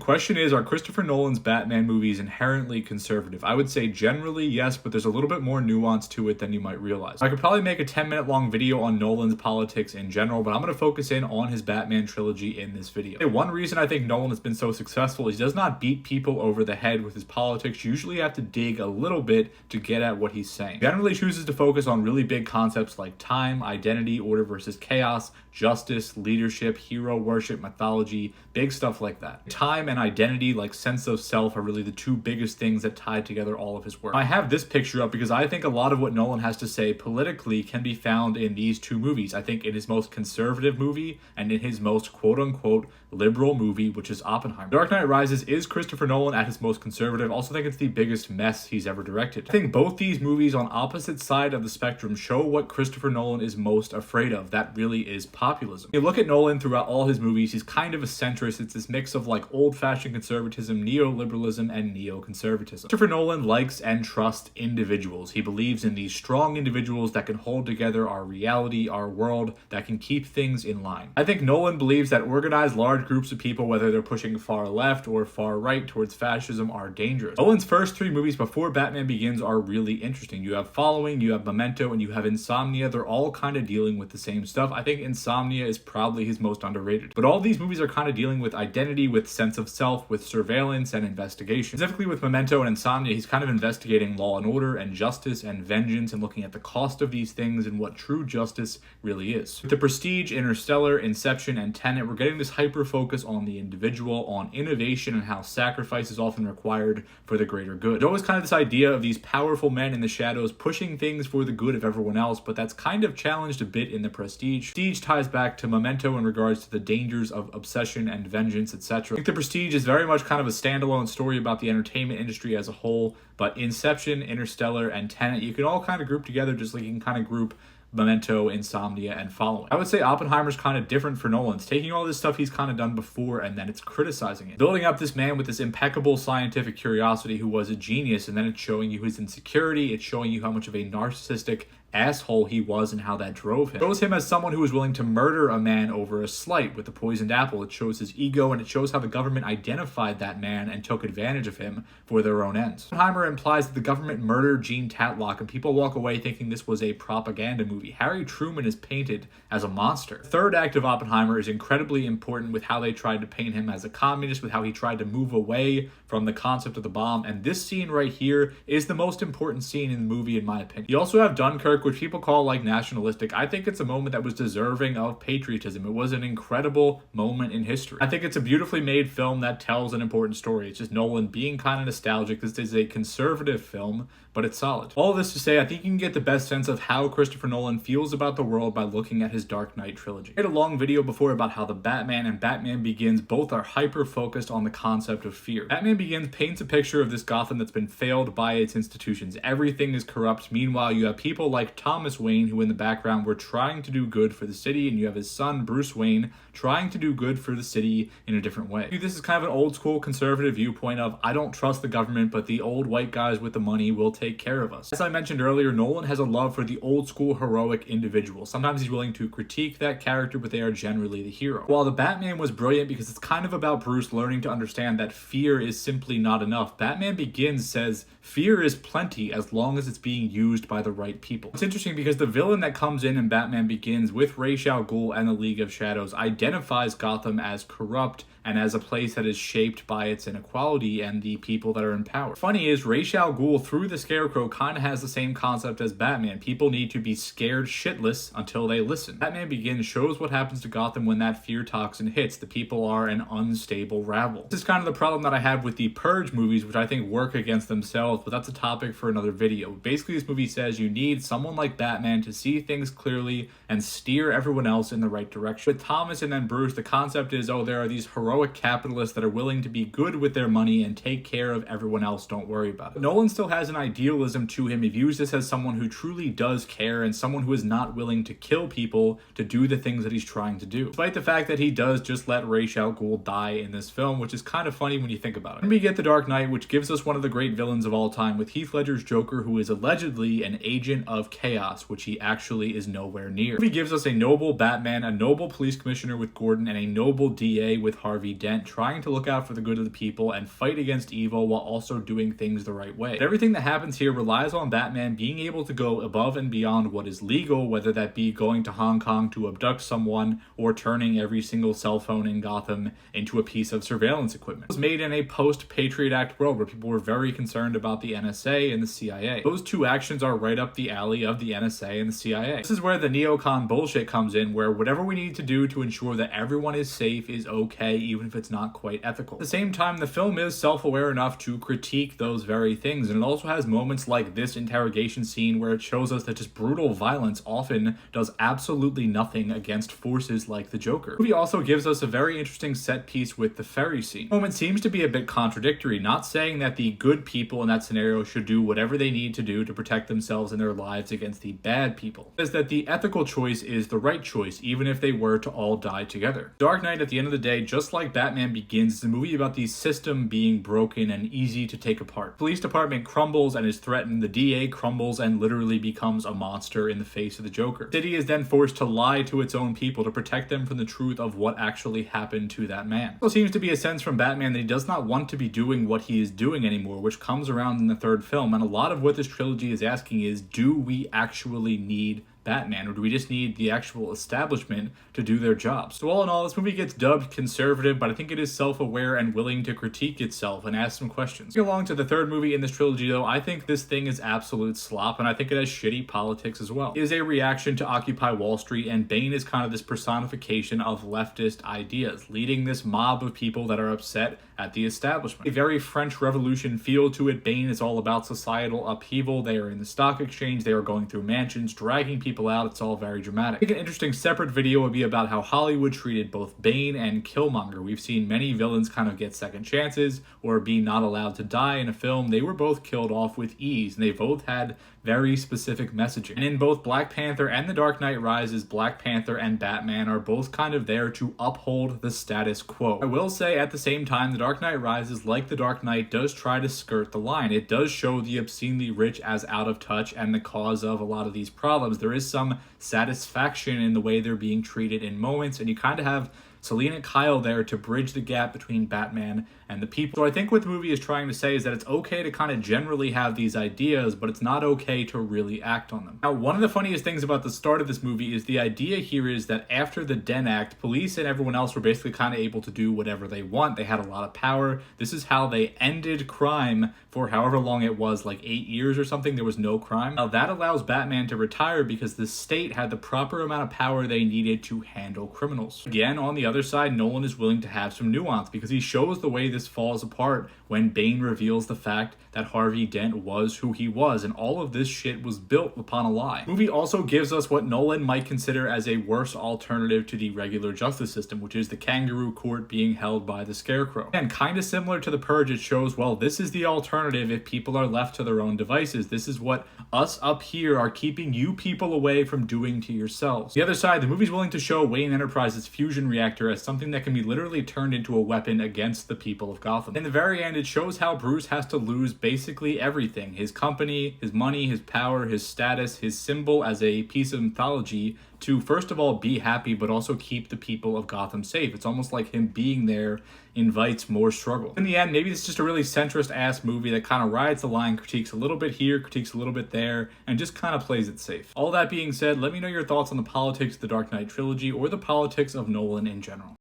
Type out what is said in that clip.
question is, are Christopher Nolan's Batman movies inherently conservative? I would say generally yes, but there's a little bit more nuance to it than you might realize. I could probably make a 10-minute long video on Nolan's politics in general, but I'm going to focus in on his Batman trilogy in this video. One reason I think Nolan has been so successful is he does not beat people over the head with his politics. You usually have to dig a little bit to get at what he's saying. He generally chooses to focus on really big concepts like time, identity, order versus chaos, justice, leadership, hero worship, mythology, big stuff like that. Time and identity, like sense of self, are really the two biggest things that tie together all of his work. I have this picture up because I think a lot of what Nolan has to say politically can be found in these two movies. I think in his most conservative movie and in his most quote-unquote liberal movie, which is Oppenheimer. Dark Knight Rises is Christopher Nolan at his most conservative. I also think it's the biggest mess he's ever directed. I think both these movies on opposite side of the spectrum show what Christopher Nolan is most afraid of. That really is populism. You look at Nolan throughout all his movies, he's kind of a centrist. It's this mix of like old-fashioned conservatism, neoliberalism, and neoconservatism. Christopher Nolan likes and trusts individuals. He believes in these strong individuals that can hold together our reality, our world, that can keep things in line. I think Nolan believes that organized large groups of people, whether they're pushing far left or far right towards fascism, are dangerous. Nolan's first three movies before Batman Begins are really interesting. You have Following, you have Memento, and you have Insomnia. They're all kind of dealing with the same stuff. I think Insomnia is probably his most underrated. But all these movies are kind of dealing with identity, with sense of self, with surveillance and investigation. Specifically with Memento and Insomnia, he's kind of investigating law and order and justice and vengeance and looking at the cost of these things and what true justice really is. With The Prestige, Interstellar, Inception, and Tenet, we're getting this hyper-focus on the individual, on innovation, and how sacrifice is often required for the greater good. There's always kind of this idea of these powerful men in the shadows pushing things for the good of everyone else, but that's kind of challenged a bit in The Prestige. Prestige ties back to Memento in regards to the dangers of obsession and vengeance, etc. I think The Prestige is very much kind of a standalone story about the entertainment industry as a whole, but Inception, Interstellar, and Tenet, you can all kind of group together just like you can kind of group Memento, Insomnia, and Following. I would say Oppenheimer's kind of different for Nolan. It's taking all this stuff he's kind of done before and then it's criticizing it. Building up this man with this impeccable scientific curiosity who was a genius, and then it's showing you his insecurity, it's showing you how much of a narcissistic asshole he was and how that drove him. It shows him as someone who was willing to murder a man over a slight with the poisoned apple. It shows his ego, and it shows how the government identified that man and took advantage of him for their own ends. Oppenheimer implies that the government murdered Gene Tatlock, and people walk away thinking this was a propaganda movie. Harry Truman is painted as a monster. The third act of Oppenheimer is incredibly important with how they tried to paint him as a communist, with how he tried to move away from the concept of the bomb, and this scene right here is the most important scene in the movie in my opinion. You also have Dunkirk, which people call like nationalistic. I think it's a moment that was deserving of patriotism. It was an incredible moment in history. I think it's a beautifully made film that tells an important story. It's just Nolan being kind of nostalgic. This is a conservative film, but it's solid. All of this to say, I think you can get the best sense of how Christopher Nolan feels about the world by looking at his Dark Knight trilogy. I made a long video before about how the Batman and Batman Begins both are hyper-focused on the concept of fear. Batman Begins paints a picture of this Gotham that's been failed by its institutions. Everything is corrupt. Meanwhile, you have people like Thomas Wayne, who in the background were trying to do good for the city, and you have his son, Bruce Wayne, trying to do good for the city in a different way. This is kind of an old school conservative viewpoint of, I don't trust the government, but the old white guys with the money will take care of us. As I mentioned earlier, Nolan has a love for the old school heroic individual. Sometimes he's willing to critique that character, but they are generally the hero. While the Batman was brilliant because it's kind of about Bruce learning to understand that fear is simply not enough, Batman Begins says fear is plenty as long as it's being used by the right people. It's interesting because the villain that comes in Batman Begins with Ra's al Ghul and the League of Shadows identifies Gotham as corrupt and as a place that is shaped by its inequality and the people that are in power. Funny is, Ra's al Ghul through the Scarecrow kind of has the same concept as Batman. People need to be scared shitless until they listen. Batman Begins shows what happens to Gotham when that fear toxin hits. The people are an unstable rabble. This is kind of the problem that I have with the Purge movies, which I think work against themselves, but that's a topic for another video. Basically, this movie says you need someone like Batman to see things clearly and steer everyone else in the right direction. With Thomas and then Bruce, the concept is, oh, there are these heroic capitalists that are willing to be good with their money and take care of everyone else, don't worry about it. Nolan still has an idealism to him. He views this as someone who truly does care and someone who is not willing to kill people to do the things that he's trying to do. Despite the fact that he does just let Ra's al Ghul die in this film, which is kind of funny when you think about it. Then we get The Dark Knight, which gives us one of the great villains of all time with Heath Ledger's Joker, who is allegedly an agent of chaos, which he actually is nowhere near. The movie gives us a noble Batman, a noble police commissioner with Gordon, and a noble DA with Harvey Harvey Dent trying to look out for the good of the people and fight against evil while also doing things the right way. But everything that happens here relies on Batman being able to go above and beyond what is legal, whether that be going to Hong Kong to abduct someone or turning every single cell phone in Gotham into a piece of surveillance equipment. It was made in a post-Patriot Act world where people were very concerned about the NSA and the CIA. Those two actions are right up the alley of the NSA and the CIA. This is where the neocon bullshit comes in, where whatever we need to do to ensure that everyone is safe is okay, even if it's not quite ethical. At the same time, the film is self-aware enough to critique those very things, and it also has moments like this interrogation scene where it shows us that just brutal violence often does absolutely nothing against forces like the Joker. The movie also gives us a very interesting set piece with the ferry scene. The moment seems to be a bit contradictory, not saying that the good people in that scenario should do whatever they need to do to protect themselves and their lives against the bad people. It says that the ethical choice is the right choice, even if they were to all die together. Dark Knight, at the end of the day, just like Batman Begins, is a movie about the system being broken and easy to take apart. The police department crumbles and is threatened, the DA crumbles and literally becomes a monster in the face of the Joker. The city is then forced to lie to its own people to protect them from the truth of what actually happened to that man. There seems to be a sense from Batman that he does not want to be doing what he is doing anymore, which comes around in the third film, and a lot of what this trilogy is asking is, do we actually need Batman, or do we just need the actual establishment to do their jobs? So all in all, this movie gets dubbed conservative, but I think it is self-aware and willing to critique itself and ask some questions. Going along to the third movie in this trilogy, though, I think this thing is absolute slop, and I think it has shitty politics as well. It is a reaction to Occupy Wall Street, and Bane is kind of this personification of leftist ideas, leading this mob of people that are upset at the establishment. A very French Revolution feel to it. Bane is all about societal upheaval. They are in the stock exchange, they are going through mansions, dragging people out. It's all very dramatic. I think an interesting separate video would be about how Hollywood treated both Bane and Killmonger. We've seen many villains kind of get second chances or be not allowed to die in a film. They were both killed off with ease, and they both had very specific messaging. And in both Black Panther and The Dark Knight Rises, Black Panther and Batman are both kind of there to uphold the status quo. I will say at the same time, The Dark Knight Rises, like The Dark Knight, does try to skirt the line. It does show the obscenely rich as out of touch and the cause of a lot of these problems. There is some satisfaction in the way they're being treated in moments, and you kind of have Selina Kyle there to bridge the gap between Batman and the people. So I think what the movie is trying to say is that it's okay to kind of generally have these ideas, but it's not okay to really act on them. Now, one of the funniest things about the start of this movie is the idea here is that after the Den Act, police and everyone else were basically kind of able to do whatever they want. They had a lot of power. This is how they ended crime for however long it was, like 8 years or something. There was no crime. Now that allows Batman to retire because the state had the proper amount of power they needed to handle criminals. Again, on the other side, Nolan is willing to have some nuance because he shows the way this falls apart when Bane reveals the fact that Harvey Dent was who he was, and all of this shit was built upon a lie. The movie also gives us what Nolan might consider as a worse alternative to the regular justice system, which is the kangaroo court being held by the Scarecrow. And kind of similar to The Purge, it shows, well, this is the alternative if people are left to their own devices. This is what us up here are keeping you people away from doing to yourselves. The other side, the movie's willing to show Wayne Enterprises' fusion reactor as something that can be literally turned into a weapon against the people of Gotham. In the very end, it shows how Bruce has to lose basically everything. His company, his money, his power, his status, his symbol as a piece of mythology to, first of all, be happy, but also keep the people of Gotham safe. It's almost like him being there invites more struggle. In the end, maybe it's just a really centrist-ass movie that kind of rides the line, critiques a little bit here, critiques a little bit there, and just kind of plays it safe. All that being said, let me know your thoughts on the politics of the Dark Knight trilogy or the politics of Nolan in general.